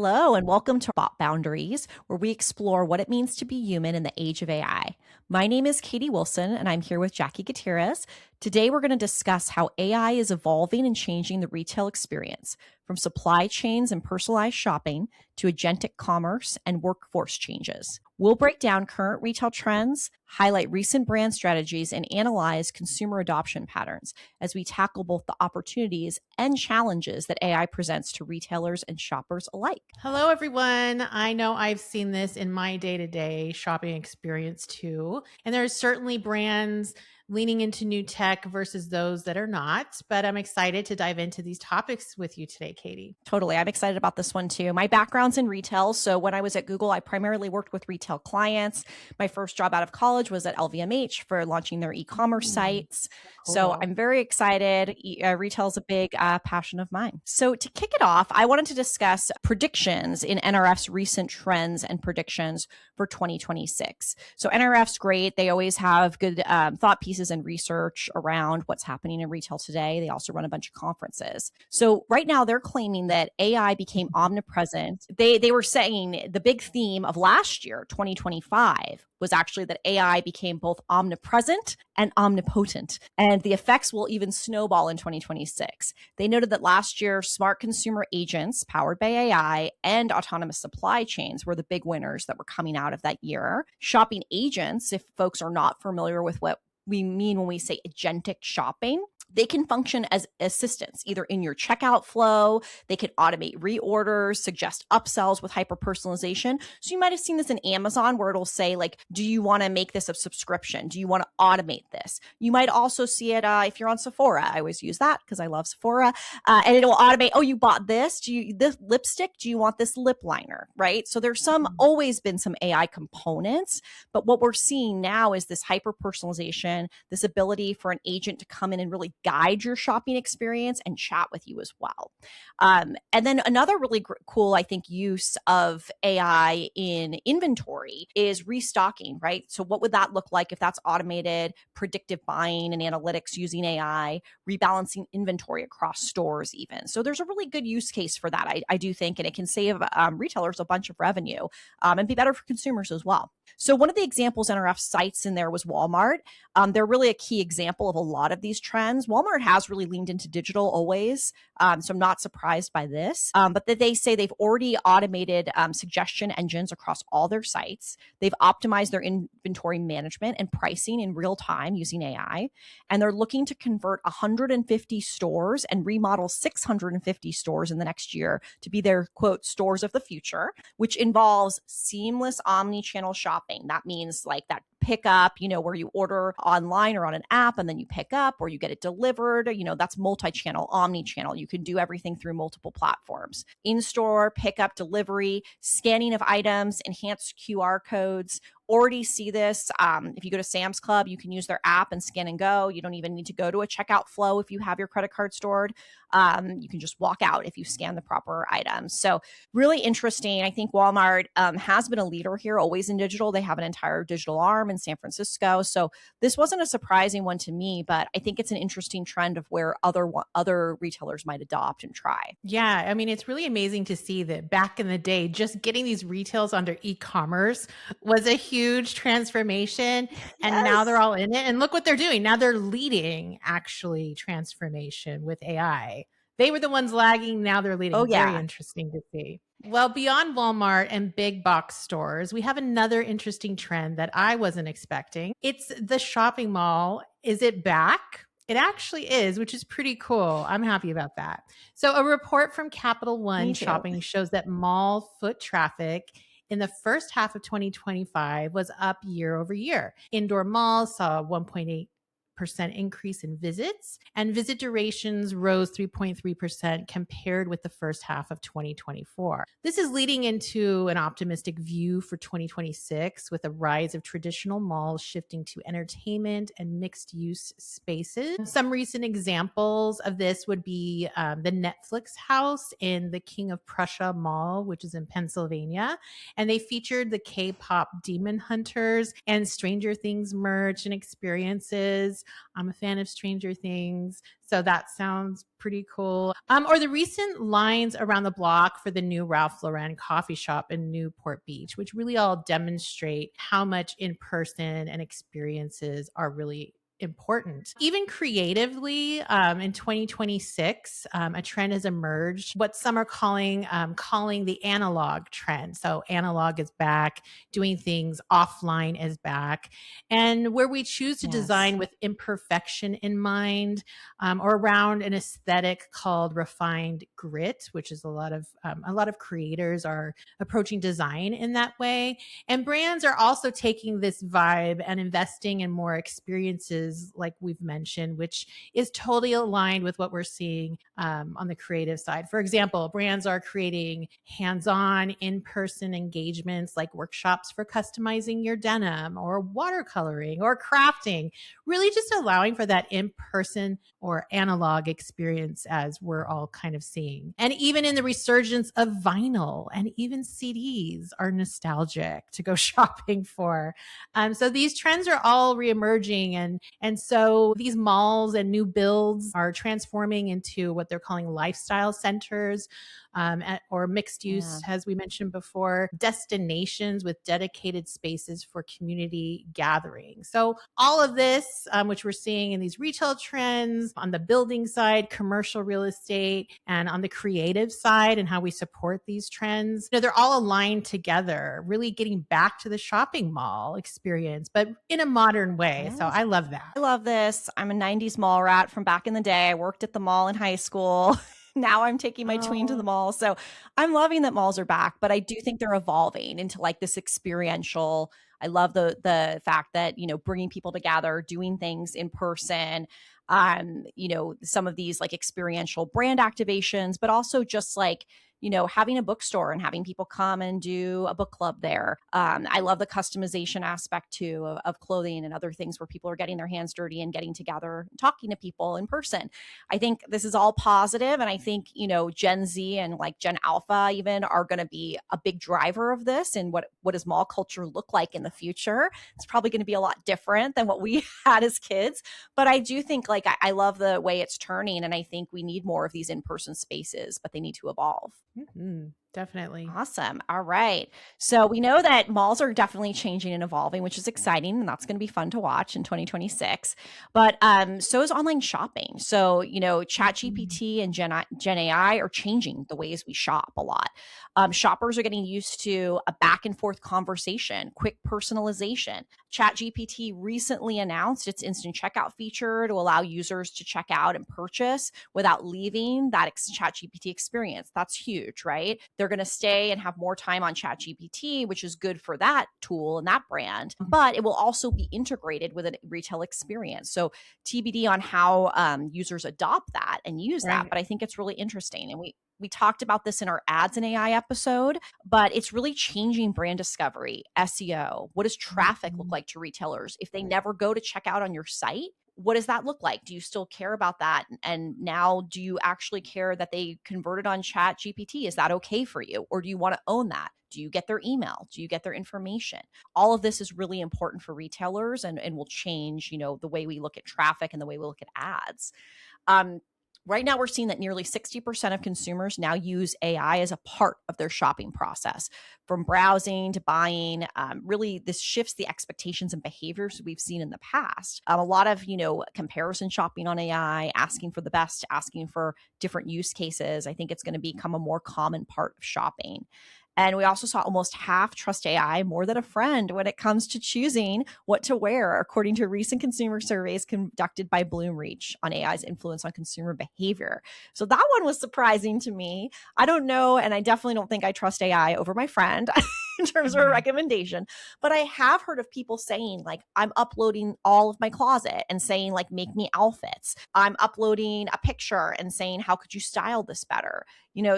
Hello, and welcome to Bot Boundaries, where we explore what it means to be human in the age of AI. My name is Katie Wilson, and I'm here with Jackie Gutierrez. Today, we're going to discuss how AI is evolving and changing the retail experience, from supply chains and personalized shopping to agentic commerce and workforce changes. We'll break down current retail trends, highlight recent brand strategies, and analyze consumer adoption patterns as we tackle both the opportunities and challenges that AI presents to retailers and shoppers alike. Hello, everyone. I know I've seen this in my day-to-day shopping experience too. And there's certainly brands leaning into new tech versus those that are not. But I'm excited to dive into these topics with you today, Katie. Totally. I'm excited about this one too. My background's in retail. So when I was at Google, I primarily worked with retail clients. My first job out of college was at LVMH for launching their e-commerce sites. Cool. So I'm very excited. Retail is a big passion of mine. So to kick it off, I wanted to discuss predictions in NRF's recent trends and predictions for 2026. So NRF's great. They always have good thought pieces and research around what's happening in retail today. They also run a bunch of conferences. So right now they're claiming that AI became omnipresent. They were saying the big theme of last year, 2025, was actually that AI became both omnipresent and omnipotent, and the effects will even snowball in 2026. They noted that last year, smart consumer agents powered by AI and autonomous supply chains were the big winners that were coming out of that year. Shopping agents, if folks are not familiar with what we mean when we say agentic shopping, they can function as assistants, either in your checkout flow. They can automate reorders, suggest upsells with hyper-personalization. So you might have seen this in Amazon where it'll say, like, do you want to make this a subscription? Do you want to automate this? You might also see it if you're on Sephora. I always use that because I love Sephora. And it will automate, oh, you bought this? This lipstick? Do you want this lip liner? Right? So there's always been some AI components, but what we're seeing now is this hyper-personalization, this ability for an agent to come in and really guide your shopping experience and chat with you as well. And then another really cool, I think, use of AI in inventory is restocking, right? So what would that look like if that's automated, predictive buying and analytics using AI, rebalancing inventory across stores even? So there's a really good use case for that, I do think, and it can save retailers a bunch of revenue and be better for consumers as well. So one of the examples NRF cites in there was Walmart. They're really a key example of a lot of these trends. Walmart has really leaned into digital always, so I'm not surprised by this. But that they say they've already automated suggestion engines across all their sites. They've optimized their inventory management and pricing in real time using AI. And they're looking to convert 150 stores and remodel 650 stores in the next year to be their, quote, stores of the future, which involves seamless omni-channel shopping. That means like that pickup, where you order online or on an app and then you pick up or you get it delivered, that's multi-channel, omni-channel. You can do everything through multiple platforms. In-store, pickup, delivery, scanning of items, enhanced QR codes. Already see this. If you go to Sam's Club, you can use their app and scan and go. You don't even need to go to a checkout flow if you have your credit card stored. You can just walk out if you scan the proper items. So really interesting. I think Walmart has been a leader here, always in digital. They have an entire digital arm in San Francisco. So this wasn't a surprising one to me, but I think it's an interesting trend of where other retailers might adopt and try. Yeah, I mean, it's really amazing to see that back in the day, just getting these retails under e-commerce was a huge transformation. And now they're all in it. And look what they're doing. Now they're leading actually transformation with AI. They were the ones lagging. Now they're leading. Oh, yeah. Very interesting to see. Well, beyond Walmart and big box stores, we have another interesting trend that I wasn't expecting. It's the shopping mall. Is it back? It actually is, which is pretty cool. I'm happy about that. So a report from Capital One Shopping shows that mall foot traffic in the first half of 2025 was up year over year. Indoor malls saw 1.8% increase in visits, and visit durations rose 3.3% compared with the first half of 2024. This is leading into an optimistic view for 2026 with a rise of traditional malls shifting to entertainment and mixed-use spaces. Some recent examples of this would be the Netflix house in the King of Prussia Mall, which is in Pennsylvania, and they featured the K-pop Demon Hunters and Stranger Things merch and experiences. I'm a fan of Stranger Things, so that sounds pretty cool. Or the recent lines around the block for the new Ralph Lauren coffee shop in Newport Beach, which really all demonstrate how much in person and experiences are really important. Even creatively, in 2026, a trend has emerged, what some are calling the analog trend. So analog is back, doing things offline is back, and where we choose to Yes. design with imperfection in mind, or around an aesthetic called refined grit, which is a lot of creators are approaching design in that way. And brands are also taking this vibe and investing in more experiences, like we've mentioned, which is totally aligned with what we're seeing on the creative side. For example, brands are creating hands-on, in-person engagements like workshops for customizing your denim or watercoloring or crafting, really just allowing for that in-person or analog experience as we're all kind of seeing. And even in the resurgence of vinyl and even CDs are nostalgic to go shopping for. So these trends are all reemerging, and so these malls and new builds are transforming into what they're calling lifestyle centers, or mixed use, as we mentioned before, destinations with dedicated spaces for community gathering. So all of this, which we're seeing in these retail trends on the building side, commercial real estate, and on the creative side, and how we support these trends, they're all aligned together, really getting back to the shopping mall experience, but in a modern way. Yes. So I love that. I love this. I'm a 90s mall rat from back in the day. I worked at the mall in high school. Now I'm taking my tween to the mall. So I'm loving that malls are back, but I do think they're evolving into like this experiential. I love the fact that, bringing people together, doing things in person, some of these like experiential brand activations, but also just like, having a bookstore and having people come and do a book club there. I love the customization aspect too of clothing and other things where people are getting their hands dirty and getting together, and talking to people in person. I think this is all positive, and I think Gen Z and like Gen Alpha even are going to be a big driver of this. And what does mall culture look like in the future? It's probably going to be a lot different than what we had as kids. But I do think like I love the way it's turning, and I think we need more of these in-person spaces, but they need to evolve. Mm-hmm. Definitely. Awesome. All right. So we know that malls are definitely changing and evolving, which is exciting, and that's going to be fun to watch in 2026. But so is online shopping. So, ChatGPT and Gen AI are changing the ways we shop a lot. Shoppers are getting used to a back and forth conversation, quick personalization. ChatGPT recently announced its instant checkout feature to allow users to check out and purchase without leaving that ChatGPT experience. That's huge, right? They're going to stay and have more time on ChatGPT, which is good for that tool and that brand, but it will also be integrated with a retail experience. So TBD on how users adopt that and use that, but I think it's really interesting. And we talked about this in our ads and AI episode, but it's really changing brand discovery, SEO. What does traffic look like to retailers if they never go to check out on your site? What does that look like? Do you still care about that? And now, do you actually care that they converted on Chat GPT? Is that okay for you? Or do you want to own that? Do you get their email? Do you get their information? All of this is really important for retailers, and will change, the way we look at traffic and the way we look at ads. Right now, we're seeing that nearly 60% of consumers now use AI as a part of their shopping process, from browsing to buying. Really, this shifts the expectations and behaviors we've seen in the past. A lot of, comparison shopping on AI, asking for the best, asking for different use cases. I think it's going to become a more common part of shopping. And we also saw almost half trust AI more than a friend when it comes to choosing what to wear, according to recent consumer surveys conducted by Bloomreach on AI's influence on consumer behavior. So that one was surprising to me. I don't know, and I definitely don't think I trust AI over my friend in terms of a recommendation. But I have heard of people saying, like, I'm uploading all of my closet and saying, like, make me outfits. I'm uploading a picture and saying, how could you style this better?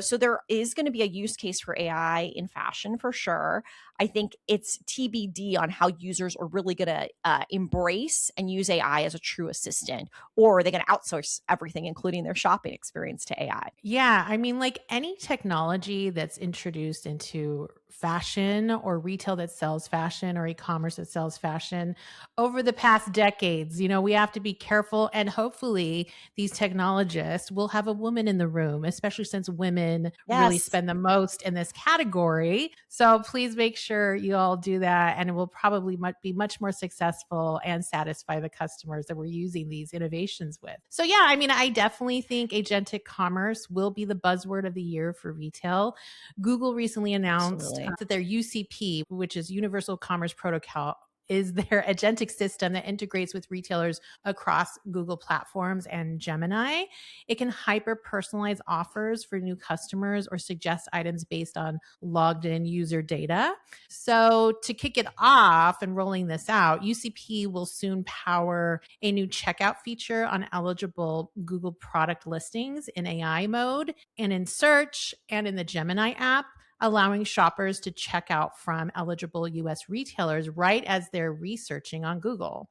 So there is going to be a use case for AI in fashion for sure. I think it's TBD on how users are really going to embrace and use AI as a true assistant, or are they going to outsource everything, including their shopping experience, to AI? Yeah, I mean, like any technology that's introduced into fashion or retail that sells fashion or e-commerce that sells fashion over the past decades, we have to be careful. And hopefully, these technologists will have a woman in the room, especially since women really Yes. spend the most in this category. So please make sure you all do that, and it will probably be much more successful and satisfy the customers that we're using these innovations with. So yeah, I mean, I definitely think agentic commerce will be the buzzword of the year for retail. Google recently announced Absolutely. that their UCP, which is Universal Commerce Protocol, is their agentic system that integrates with retailers across Google platforms and Gemini. It can hyper personalize offers for new customers or suggest items based on logged in user data. So, to kick it off and rolling this out, UCP will soon power a new checkout feature on eligible Google product listings in AI mode and in search and in the Gemini app, allowing shoppers to check out from eligible US retailers right as they're researching on Google.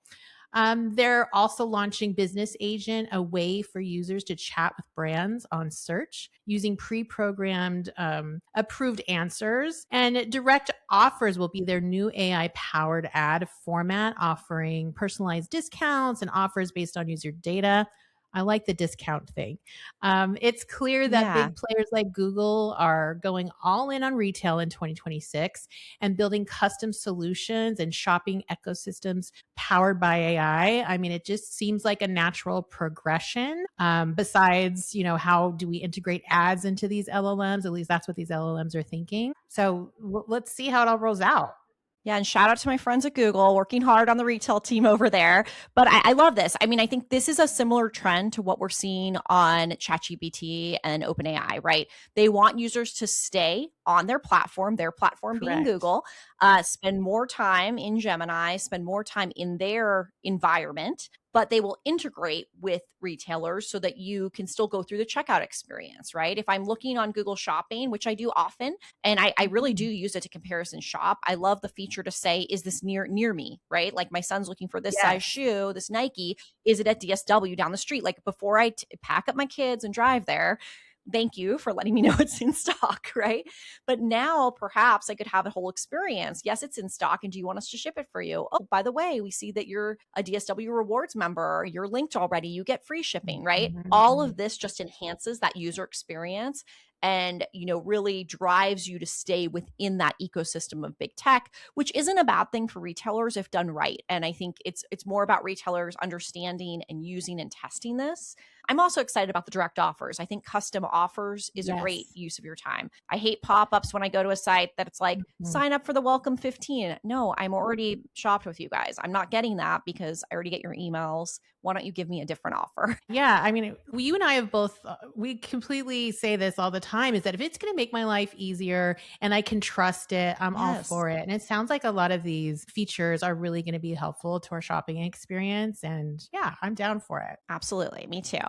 They're also launching Business Agent, a way for users to chat with brands on search using pre programmed approved answers. And direct offers will be their new AI powered ad format, offering personalized discounts and offers based on user data. I like the discount thing. It's clear that Yeah. big players like Google are going all in on retail in 2026 and building custom solutions and shopping ecosystems powered by AI. I mean, it just seems like a natural progression. Besides, how do we integrate ads into these LLMs? At least that's what these LLMs are thinking. So let's see how it all rolls out. Yeah, and shout out to my friends at Google working hard on the retail team over there. But I love this. I mean, I think this is a similar trend to what we're seeing on ChatGPT and OpenAI, right? They want users to stay on their platform being Correct. Google, spend more time in Gemini, spend more time in their environment, but they will integrate with retailers so that you can still go through the checkout experience, right? If I'm looking on Google Shopping, which I do often, and I really do Mhm. use it to comparison shop. I love the feature to say, is this near me, right? Like my son's looking for this size Yes. shoe, this Nike. Is it at DSW down the street? Like before I pack up my kids and drive there, thank you for letting me know it's in stock, right? But now perhaps I could have a whole experience. Yes, it's in stock. And do you want us to ship it for you? Oh, by the way, we see that you're a DSW rewards member. You're linked already. You get free shipping, right? All Mhm. of this just enhances that user experience and really drives you to stay within that ecosystem of big tech, which isn't a bad thing for retailers if done right. And I think it's more about retailers understanding and using and testing this. I'm also excited about the direct offers. I think custom offers is a great Yes. use of your time. I hate pop-ups when I go to a site that it's like, Mhm. sign up for the welcome 15. No, I'm already shopped with you guys. I'm not getting that because I already get your emails. Why don't you give me a different offer? Yeah, I mean, you and I have both, we completely say this all the time, is that if it's going to make my life easier and I can trust it, I'm all Yes. for it. And it sounds like a lot of these features are really going to be helpful to our shopping experience. And yeah, I'm down for it. Absolutely. Me too.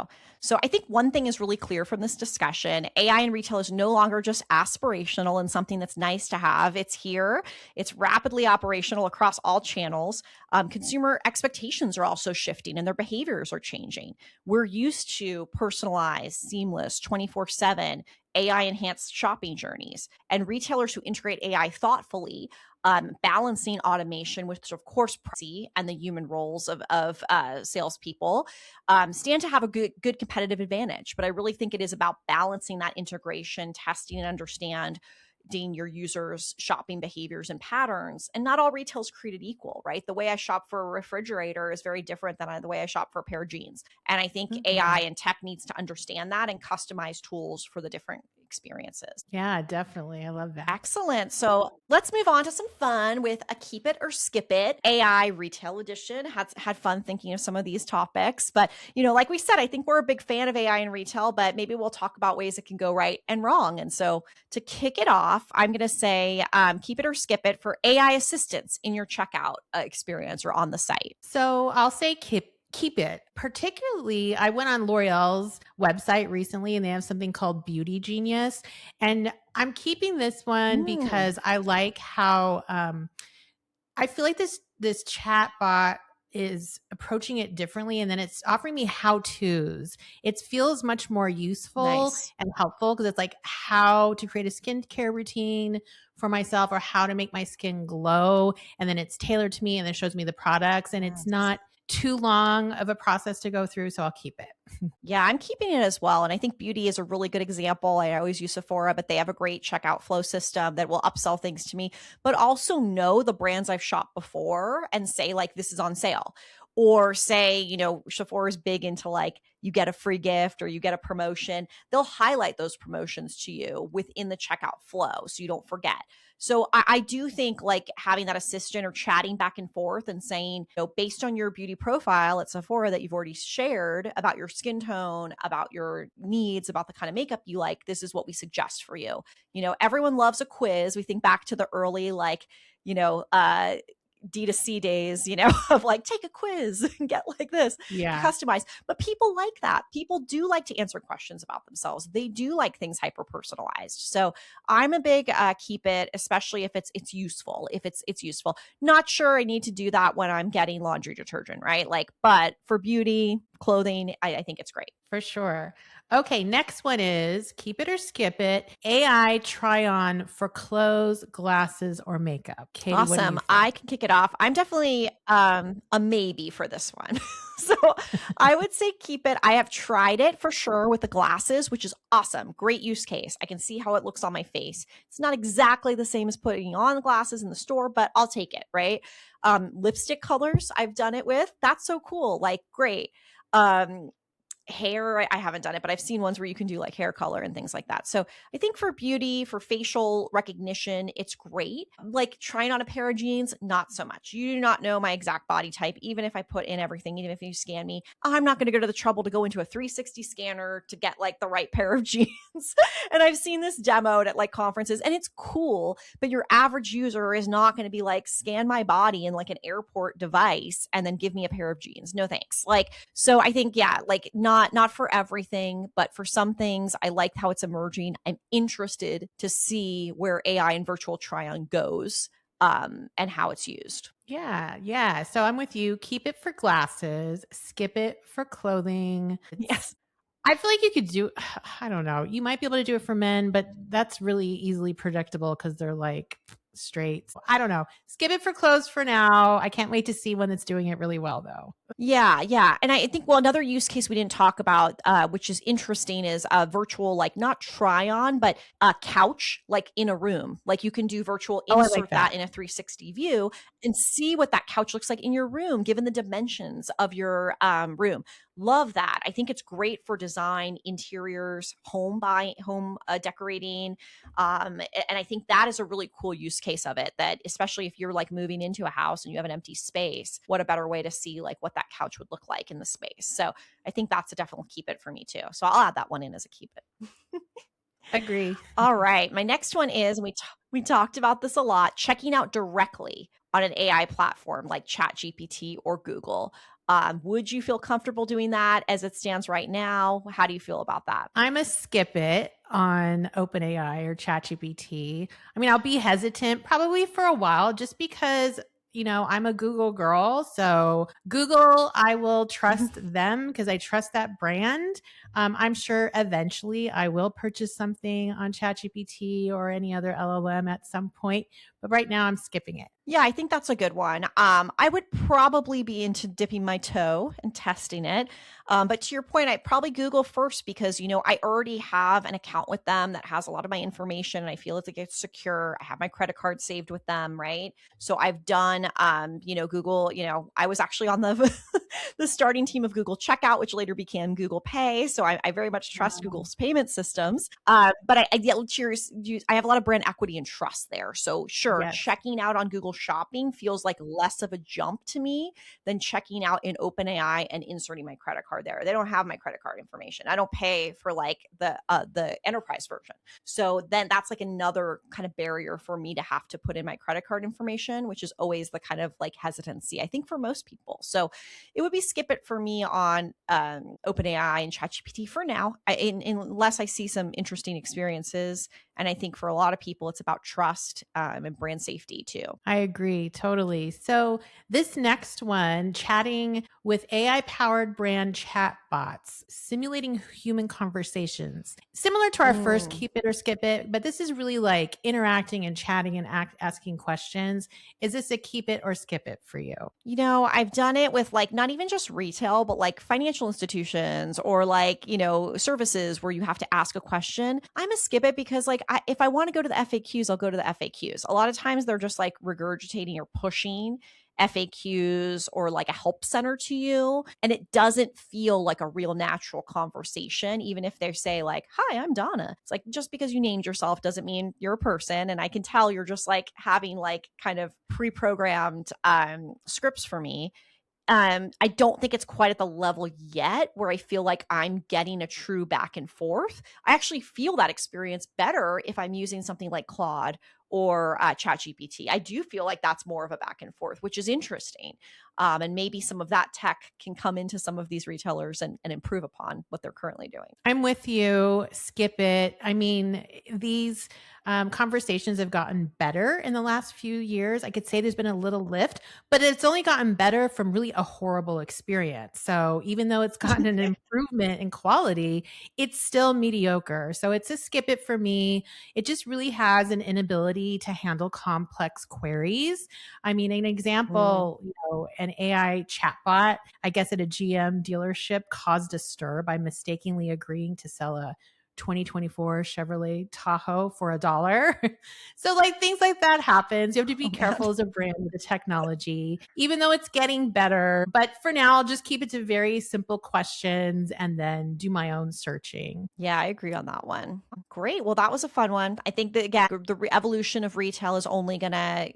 So I think one thing is really clear from this discussion. AI in retail is no longer just aspirational and something that's nice to have. It's here. It's rapidly operational across all channels. Consumer expectations are also shifting and their behaviors are changing. We're used to personalized, seamless, 24/7 AI enhanced shopping journeys, and retailers who integrate AI thoughtfully, balancing automation with, of course, privacy and the human roles of salespeople, stand to have a good competitive advantage. But I really think it is about balancing that integration, testing and understanding your users' shopping behaviors and patterns. And not all retail is created equal, right? The way I shop for a refrigerator is very different than the way I shop for a pair of jeans. And I think AI Mhm. and tech needs to understand that and customize tools for the different experiences. Yeah, definitely. I love that. Excellent. So let's move on to some fun with a keep it or skip it. AI retail edition had fun thinking of some of these topics. But, like we said, I think we're a big fan of AI in retail, but maybe we'll talk about ways it can go right and wrong. And so to kick it off, I'm going to say keep it or skip it for AI assistance in your checkout experience or on the site. So I'll say keep it. Particularly, I went on L'Oreal's website recently and they have something called Beauty Genius. And I'm keeping this one Mm, because I like how I feel like this chat bot is approaching it differently and then it's offering me how-tos. It feels much more useful nice. and helpful because it's like how to create a skincare routine for myself or how to make my skin glow. And then it's tailored to me and then shows me the products and it's Yes. not too long of a process to go through. So I'll keep it. Yeah, I'm keeping it as well. And I think beauty is a really good example. I always use Sephora, but they have a great checkout flow system that will upsell things to me, but also know the brands I've shopped before and say, like, this is on sale. Or say, Sephora is big into like you get a free gift or you get a promotion. They'll highlight those promotions to you within the checkout flow so you don't forget. So I do think like having that assistant or chatting back and forth and saying, based on your beauty profile at Sephora that you've already shared about your skin tone, about your needs, about the kind of makeup you like, this is what we suggest for you. Everyone loves a quiz. We think back to the early, like, you know, uh, D2C days, of like take a quiz and get like this Yeah. customized. But people like that. People do like to answer questions about themselves. They do like things hyper personalized. So I'm a big keep it, especially if it's useful. If it's useful. Not sure I need to do that when I'm getting laundry detergent, right? Like, but for beauty, clothing, I think it's great. For sure. Okay, next one is keep it or skip it. AI try on for clothes, glasses, or makeup. Katie, what do you Awesome. think? I can kick it off. I'm definitely a maybe for this one. So I would say keep it. I have tried it for sure with the glasses, which is awesome. Great use case. I can see how it looks on my face. It's not exactly the same as putting on glasses in the store, but I'll take it, right? Lipstick colors, I've done it with. That's so cool. Like, great. Um, Hair, I haven't done it, but I've seen ones where you can do like hair color and things like that. So I think for beauty, for facial recognition, it's great. Like trying on a pair of jeans, not so much. You do not know my exact body type. Even if I put in everything, even if you scan me, I'm not going to go to the trouble to go into a 360 scanner to get like the right pair of jeans. And I've seen this demoed at like conferences and it's cool, but your average user is not going to be like scan my body in like an airport device and then give me a pair of jeans. No thanks. Like, so I think, yeah, like not for everything, but for some things, I like how it's emerging. I'm interested to see where AI and virtual try-on goes, and how it's used. Yeah, yeah. So I'm with you. Keep it for glasses, skip it for clothing. Yes. I feel like you could do, I don't know. You might be able to do it for men, but that's really easily predictable because they're like straight. I don't know. Skip it for clothes for now. I can't wait to see one that's doing it really well, though. Yeah, yeah. And I think, well, another use case we didn't talk about, which is interesting, is virtual, like not try on, but a couch, like in a room. Like you can do virtual, Oh, I like insert that that. in a 360 view and see what that couch looks like in your room, given the dimensions of your room. Love that. I think it's great for design, interiors, home decorating. And I think that is a really cool use case of it, that especially if you're like moving into a house and you have an empty space, what a better way to see like what that couch would look like in the space. So I think that's a definitely keep it for me too. So I'll add that one in as a keep it. Agree. All right. My next one is, we talked about this a lot, checking out directly on an AI platform like ChatGPT or Google. Would you feel comfortable doing that as it stands right now? How do you feel about that? I'm a skip it on OpenAI or ChatGPT. I mean, I'll be hesitant probably for a while just because, I'm a Google girl. So Google, I will trust them because I trust that brand. I'm sure eventually I will purchase something on ChatGPT or any other LLM at some point. But right now I'm skipping it. Yeah, I think that's a good one. I would probably be into dipping my toe and testing it. But to your point, I'd probably Google first because, I already have an account with them that has a lot of my information and I feel it's like it's secure. I have my credit card saved with them, right? So I've done, Google, I was actually on the the starting team of Google Checkout, which later became Google Pay. So I very much trust Um, Google's payment systems. But I get curious. I have a lot of brand equity and trust there. So sure, yes. checking out on Google Shopping feels like less of a jump to me than checking out in OpenAI and inserting my credit card there. They don't have my credit card information. I don't pay for like the enterprise version. So then that's like another kind of barrier for me to have to put in my credit card information, which is always the kind of like hesitancy, I think, for most people. So it would be skip it for me on OpenAI and ChatGPT for now, unless I see some interesting experiences. And I think for a lot of people, it's about trust and brand safety too. I agree totally. So this next one, chatting with AI-powered brand chatbots, simulating human conversations. Similar to our first keep it or skip it, but this is really like interacting and chatting and asking questions. Is this a keep it or skip it for you? You know, I've done it with like not even just retail, but like financial institutions or like, services where you have to ask a question. I'm a skip it because like if I want to go to the FAQs, I'll go to the FAQs. A lot of times they're just like regurgitating or pushing FAQs or like a help center to you. And it doesn't feel like a real natural conversation, even if they say like, hi, I'm Donna. It's like, just because you named yourself doesn't mean you're a person. And I can tell you're just like having like kind of pre-programmed scripts for me. I don't think it's quite at the level yet where I feel like I'm getting a true back and forth. I actually feel that experience better if I'm using something like Claude or ChatGPT. I do feel like that's more of a back and forth, which is interesting. And maybe some of that tech can come into some of these retailers and improve upon what they're currently doing. I'm with you. Skip it. I mean, these conversations have gotten better in the last few years. I could say there's been a little lift, but it's only gotten better from really a horrible experience. So even though it's gotten an improvement in quality, it's still mediocre. So it's a skip it for me. It just really has an inability to handle complex queries. I mean, an example, an AI chatbot, I guess at a GM dealership caused a stir by mistakenly agreeing to sell a 2024 Chevrolet Tahoe for $1. So like things like that happens. You have to be careful as a brand with the technology, even though it's getting better. But for now, I'll just keep it to very simple questions and then do my own searching. Yeah, I agree on that one. Great. Well, that was a fun one. I think that again, the evolution of retail is only gonna,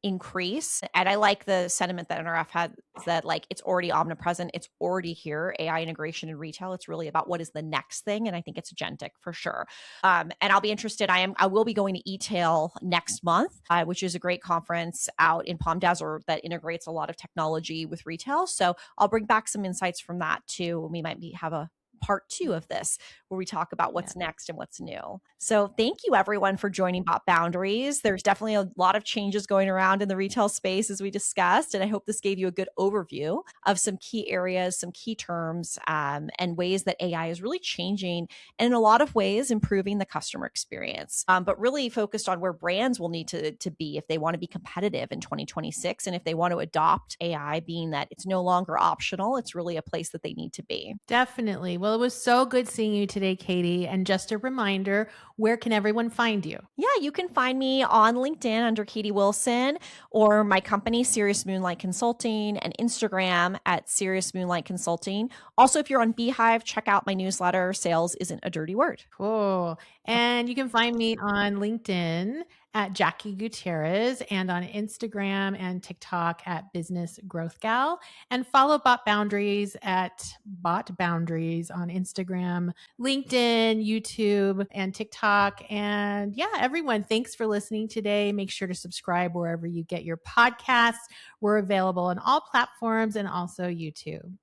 increase. And I like the sentiment that NRF had that like it's already omnipresent, it's already here. AI integration in retail. It's really about what is the next thing, and I think it's agentic for sure. And I'll be interested. I will be going to e-tail next month, which is a great conference out in Palm Desert that integrates a lot of technology with retail. So I'll bring back some insights from that too. We might have a part 2 of this where we talk about what's next and what's new. So thank you everyone for joining Bot Boundaries. There's definitely a lot of changes going around in the retail space as we discussed. And I hope this gave you a good overview of some key areas, some key terms, and ways that AI is really changing and in a lot of ways improving the customer experience, but really focused on where brands will need to be if they want to be competitive in 2026. And if they want to adopt AI, being that it's no longer optional, it's really a place that they need to be. Definitely. Well, it was so good seeing you today, Katie. And just a reminder, where can everyone find you? Yeah, you can find me on LinkedIn under Katie Wilson, or my company, Serious Moonlight Consulting, and Instagram at Serious Moonlight Consulting. Also, if you're on Beehive, check out my newsletter, Sales Isn't a Dirty Word. Cool. And you can find me on LinkedIn at Jackie Gutierrez and on Instagram and TikTok at Business Growth Gal, and follow Bot Boundaries at Bot Boundaries on Instagram, LinkedIn, YouTube, and TikTok. And yeah, everyone, thanks for listening today. Make sure to subscribe wherever you get your podcasts. We're available on all platforms and also YouTube.